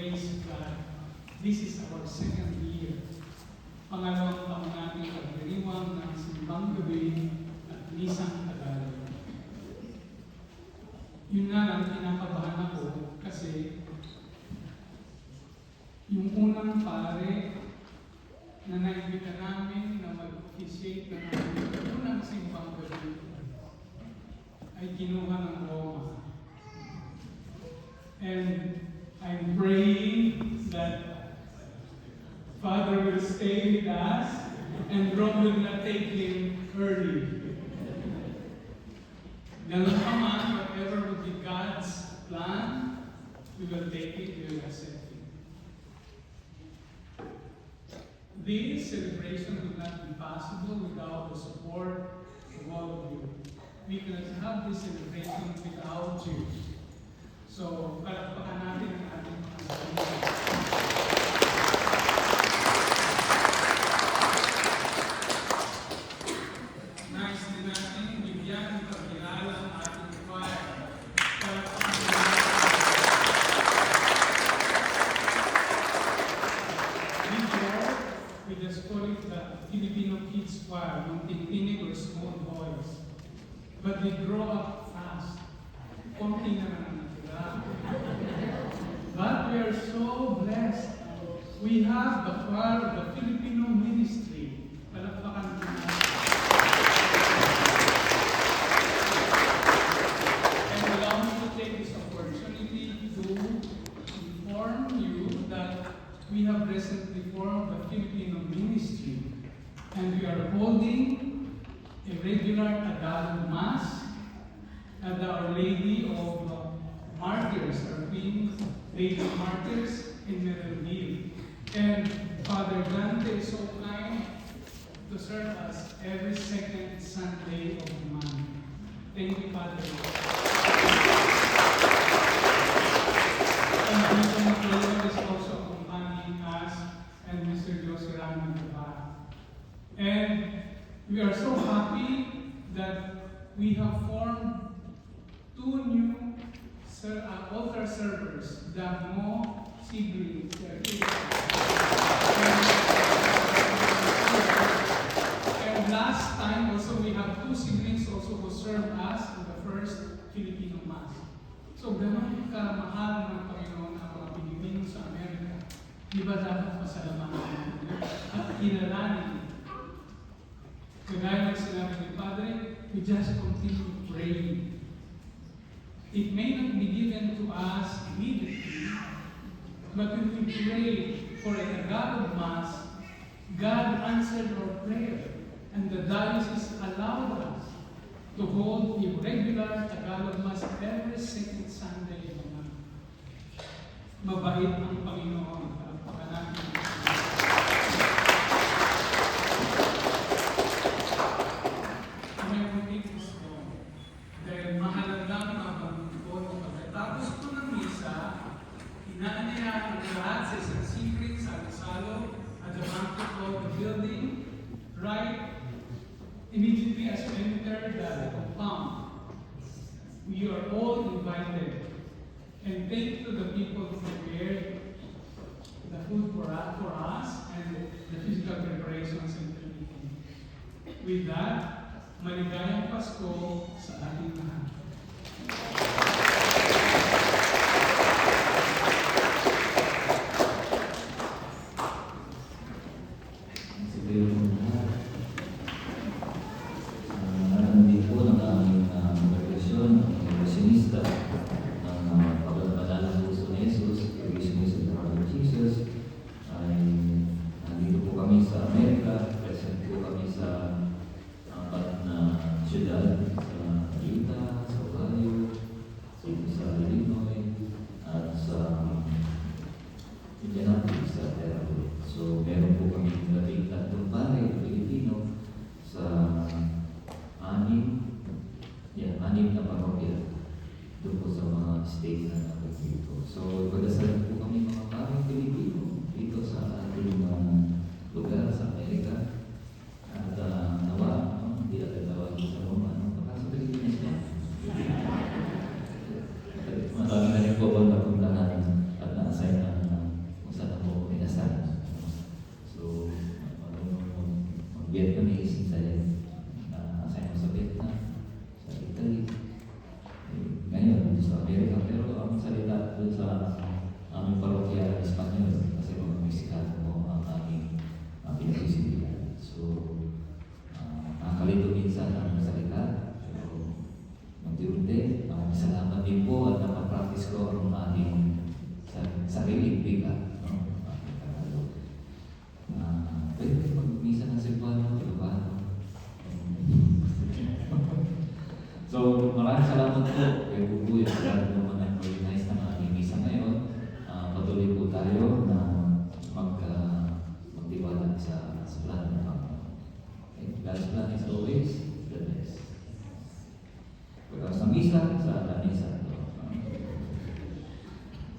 praise God. This is our second year. Pangalawang taon natin pagdiriwang ng simbang gabi at misang Tagalog. Yun nga lang, kinakabahan ako kasi yung unang pare na naimbita namin na mag-officiate na namin unang simbang gabi ay kinuha ng Roma. And I'm praying that Father will stay with us and Rome will not take him early. Ganun pa man, whatever would be God's plan, we will take it, we will accept it. This celebration would not be possible without the support of all of you. We cannot have this celebration without you. So, palakpakan natin ang ating Panginoon. Nice din natin bigyan ng pagkilala ang ating choir. Palakpakan natin. Before, we just call it the Filipino Kids Choir, yung tintinig or small boys. But they grow up fast. Konti na lang. But we are so blessed. We have the choir of the Filipino ministry. Palakpakan natin. And allow me to take this opportunity to inform you that we have recently formed the Filipino ministry. And we are holding a regular Tagalog Mass at Our Lady of Martyrs, our Queen Lady Martyrs in Merrillville. And Father Dante is so kind to serve us every second Sunday of the month. Thank you, Father. And Mr. Nicola is also accompanying us, and Mr. Jose Ramon. And we are so happy that we have formed two new altar servers, Damo siblings. And last time also we have two siblings also who served us in the first Filipino Mass. So ganun kamahal ng Panginoon ang mga Pilipino sa Amerika. Di ba dapat pasalamatan at kinalanin? Kagaya ng sinabi ni Padre, we just continue praying. It may not be given to us immediately, but when we pray for a Tagalog Mass, God answered our prayer, and the diocese allowed us to hold a regular Tagalog Mass every second Sunday of the month. Mabait ang Panginoon. Palakpakan natin. Dahil mahalagang pagkatapos ko ng misa, inaanyayahan ang lahat sa isang secret salo at the banquet hall of the building, right immediately as we enter the compound. We are all invited. And thank you to the people who prepared the food for us and the physical preparations and everything. With that, maligayang Pasko sa ating lahat. Ciudad, sa Balita, sa Ohio,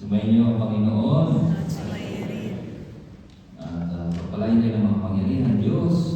Sumayin niyo ang Panginoon. At pagpalain kayo ng mga pangyarihan, Diyos.